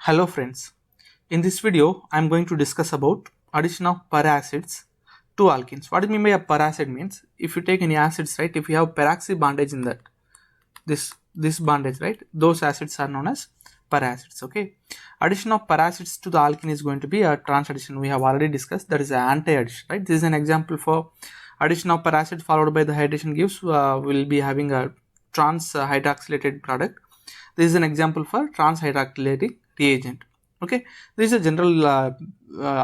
Hello friends, in this video I am going to discuss about addition of para-acids to alkenes. What do you mean by a para-acid means if you take any acids, right, if you have peroxy bondage in that, this bondage, right, those acids are known as para-acids. Okay, addition of para-acids to the alkene is going to be a trans addition. We have already discussed, that is an anti-addition, right. This is an example for addition of para-acid followed by the hydration gives will be having a trans hydroxylated product. This is an example for trans hydroxylating reagent. Okay, this is a general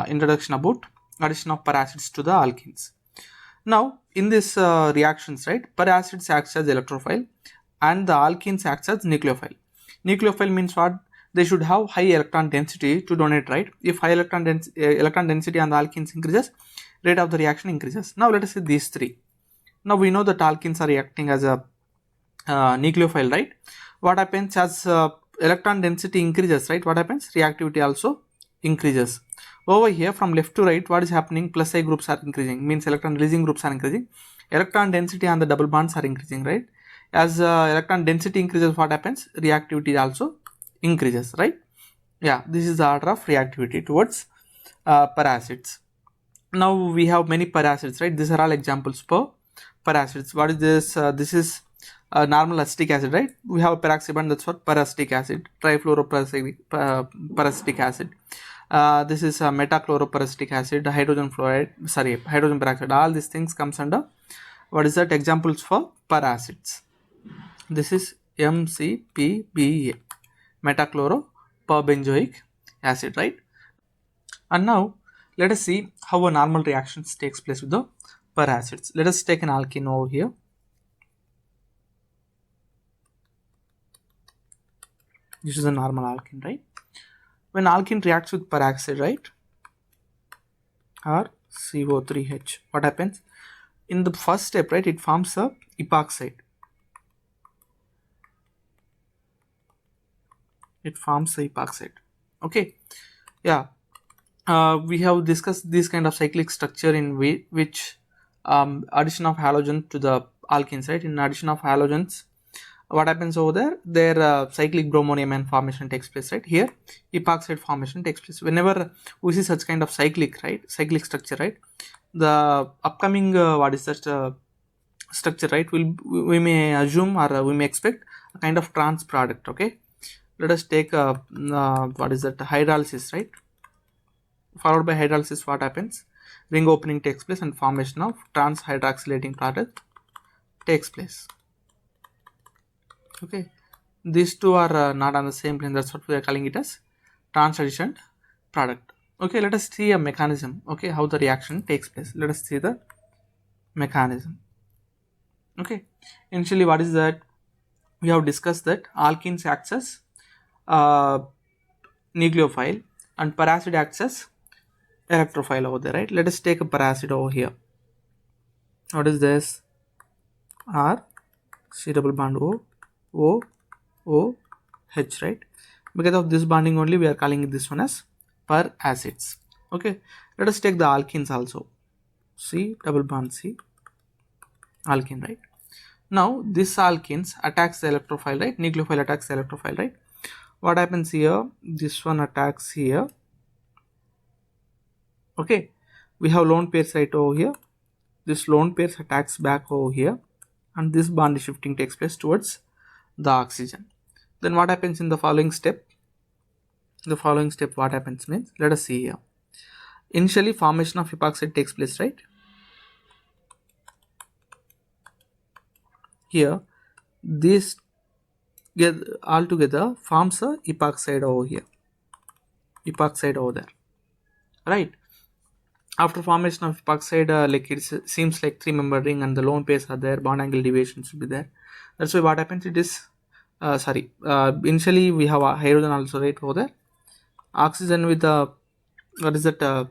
introduction about addition of para-acids to the alkenes. Now in this reactions, right, para-acids acts as electrophile and the alkenes acts as nucleophile. Nucleophile means what? They should have high electron density to donate, right? If high electron density on the alkenes increases, rate of the reaction increases. Now let us see these three. Now we know that alkenes are reacting as a nucleophile, right? What happens as electron density increases, right? What happens? Reactivity also increases. Over here from left to right, what is happening? Plus I groups are increasing, means electron releasing groups are increasing. Electron density on the double bonds are increasing, right? As electron density increases, what happens? Reactivity also increases, right? Yeah, this is the order of reactivity towards para-acids. Now we have many para-acids, right? These are all examples for para-acids. What is this? This is normal acetic acid, right? We have a peroxy bond, that's what paracetic acid, trifluoroparacetic acid. This is metachloroparacetic acid, hydrogen fluoride, sorry, hydrogen peroxide. All these things comes under what is that? Examples for para-acids. This is MCPBA, metachloroperbenzoic acid, right? And now let us see how a normal reactions takes place with the para-acids. Let us take an alkene over here. This is a normal alkene, right? When alkene reacts with peroxide, right, or CO3H, what happens? In the first step, right, it forms a epoxide. It forms a epoxide. Okay, yeah. We have discussed this kind of cyclic structure in which addition of halogen to the alkenes, right? In addition of halogens, what happens over there? Their cyclic bromonium formation takes place, right? Here epoxide formation takes place. Whenever we see such kind of cyclic, right, cyclic structure, right, the upcoming what is that structure, right, we may assume or we may expect a kind of trans product. Okay, let us take what is that, hydrolysis, right? Followed by hydrolysis, what happens? Ring opening takes place and formation of trans hydroxylating product takes place. Okay, these two are not on the same plane, that's what we are calling it as trans addition product. Okay, let us see a mechanism, okay, how the reaction takes place. Let us see the mechanism. Okay, initially what is that? We have discussed that alkenes acts as nucleophile and para-acid acts as electrophile over there, right? Let us take a para-acid over here. What is this? R C double bond O H, right? Because of this bonding only we are calling this one as para-acids. Okay, let us take the alkenes also. C double bond C, alkene, right? Now this alkenes attacks the electrophile, right? Nucleophile attacks the electrophile, right? What happens here? This one attacks here. Okay, we have lone pairs right over here. This lone pairs attacks back over here, and this bond shifting takes place towards the oxygen. Then what happens in the following step? The following step, what happens means, let us see here. Initially formation of epoxide takes place, right? Here this all together forms a epoxide over here, epoxide over there, right? After formation of epoxide, like it seems like 3-member ring and the lone pairs are there, bond angle deviation should be there. That's why what happens, it is initially we have a hydrogen also right over there, oxygen with the what is that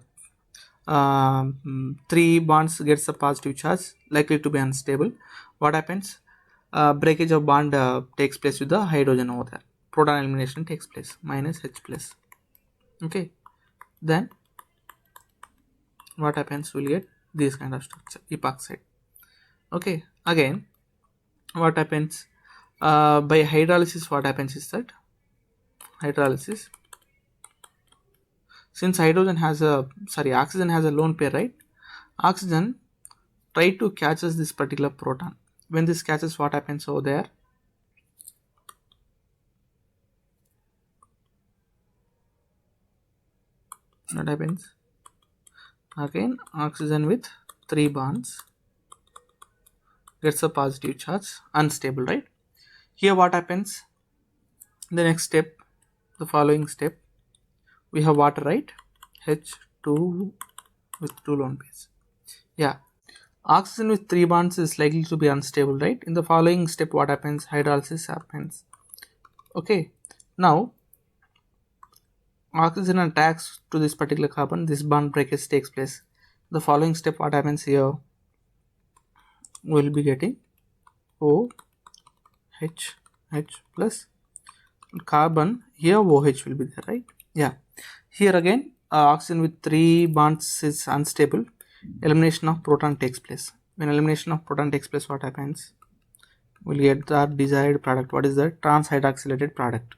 3 bonds gets a positive charge, likely to be unstable. What happens? Breakage of bond takes place with the hydrogen over there, proton elimination takes place, minus H plus. Okay, then what happens? We'll get this kind of structure, epoxide. Okay, again what happens by hydrolysis? What happens is that hydrolysis, Since oxygen has a lone pair, right? Oxygen try to catches this particular proton. When this catches, what happens over there? What happens? Again, oxygen with 3 bonds gets a positive charge, unstable, right? Here what happens? The next step, the following step, we have water, right? H2 with 2 lone pairs. Yeah, oxygen with 3 bonds is likely to be unstable, right? In the following step, what happens? Hydrolysis happens. Okay, now oxygen attacks to this particular carbon, this bond breakage takes place. The following step, what happens here? We'll be getting OH plus carbon, here OH will be there, right? Yeah, here again oxygen with 3 bonds is unstable. Elimination of proton takes place. When elimination of proton takes place, what happens? We'll get the desired product. What is that? Trans-hydroxylated product.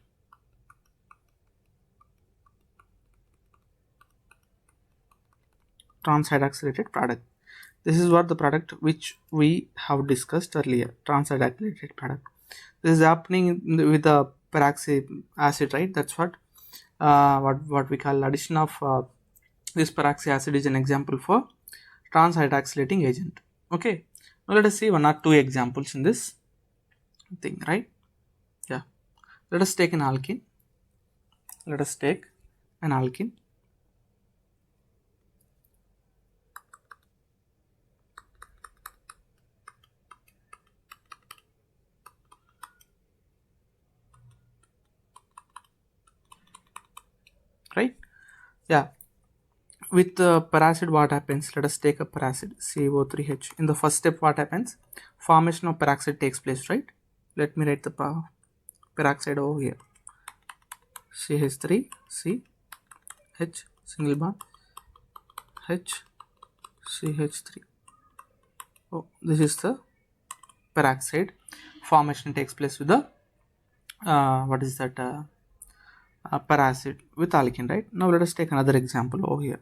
Trans-hydroxylated product. This is what the product which we have discussed earlier. Trans-hydroxylated product. This is happening with the peroxy acid, right? That's what we call addition of this peroxy acid is an example for trans-hydroxylating agent. Okay, now let us see 1 or 2 examples in this thing, right? Yeah, let us take an alkene. Let us take an alkene. Right? Yeah, with the peracid, what happens? Let us take a peracid, CO3H. In the first step, what happens? Formation of peroxide takes place, right? Let me write the peroxide over here. CH3, C, H, single bond, H, CH3. Oh, this is the peroxide. Formation takes place with the peracid with alkene, right? Now let us take another example over here.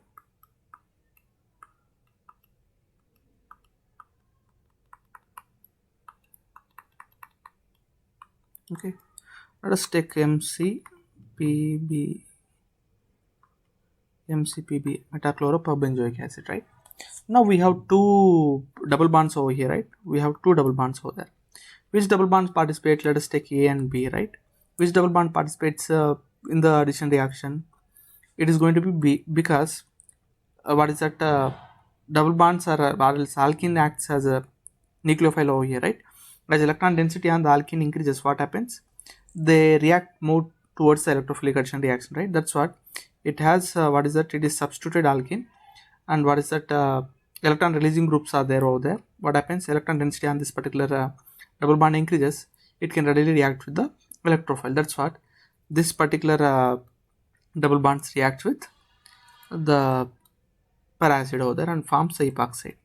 Okay, let us take MCPB, metachloropropbenzoic acid, right? Now we have 2 double bonds over here, right? We have 2 double bonds over there. Which double bonds participate? Let us take A and B, right? Which double bond participates in the addition reaction? It is going to be B, because double bonds are alkene acts as a nucleophile over here, right? As electron density on the alkene increases, what happens? They react more towards the electrophilic addition reaction, right? That's what it has. It is substituted alkene, and electron releasing groups are there over there. What happens? Electron density on this particular double bond increases, it can readily react with the electrophile. That's what this particular double bonds react with the peracid over there and forms the epoxide.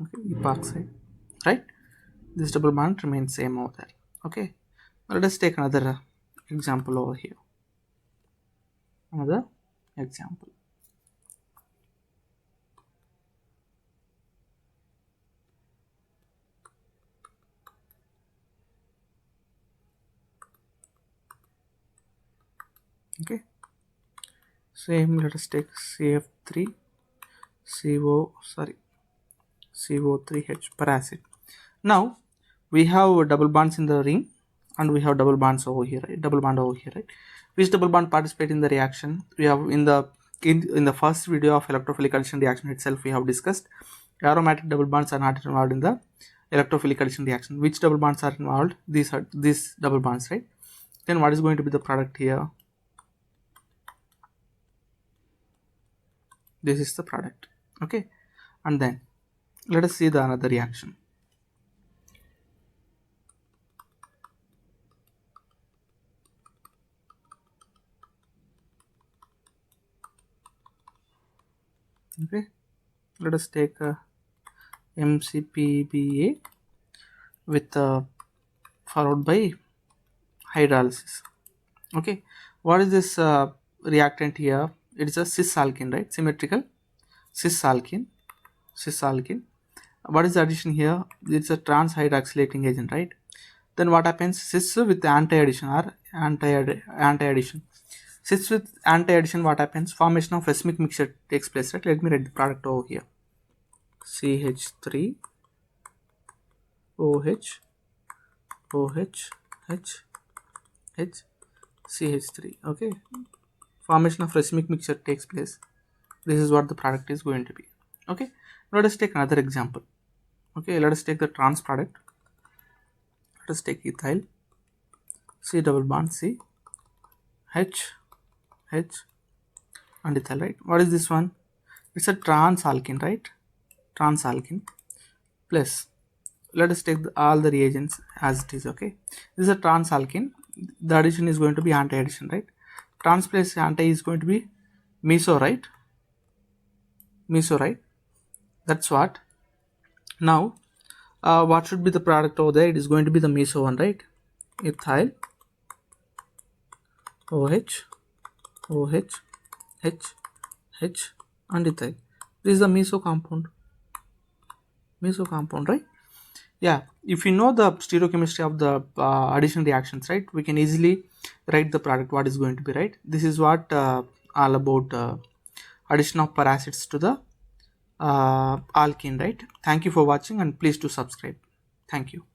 Okay, epoxide, right? This double bond remains same over there. Okay, now let us take another example over here. Another example. Okay, same, let us take CF3 CO3H peracid. Now we have double bonds in the ring and we have double bonds over here, right? Double bond over here, right? Which double bond participate in the reaction? We have in the first video of electrophilic addition reaction itself, we have discussed aromatic double bonds are not involved in the electrophilic addition reaction. Which double bonds are involved? These are these double bonds, right? Then what is going to be the product here? This is the product. Okay, and then let us see the another reaction. Okay, let us take MCPBA with followed by hydrolysis. Okay, what is this reactant here? It is a cis alkene, right? Symmetrical cis alkene. What is the addition here? It's a trans hydroxylating agent, right? Then what happens? Cis with anti-addition or anti-addition. Cis with anti-addition, what happens? Formation of racemic mixture takes place, right? Let me write the product over here. CH3 OH OH H H CH3. Okay, formation of racemic mixture takes place. This is what the product is going to be. Okay, let us take another example. Okay, let us take the trans product. Let us take ethyl, C double bond C, H and ethyl, right? What is this one? It's a trans alkene, right? Trans alkene plus, let us take all the reagents as it is. Okay, this is a trans alkene. The addition is going to be anti-addition, right? Trans plus anti is going to be meso, right? Meso, right? That's what. Now what should be the product over there? It is going to be the meso one, right? Ethyl OH OH H and ethyl. This is the meso compound, right? Yeah, if you know the stereochemistry of the addition reactions, right, we can easily write the product what is going to be, right? This is what all about addition of paracids to the alkene, right? Thank you for watching and please do subscribe. Thank you.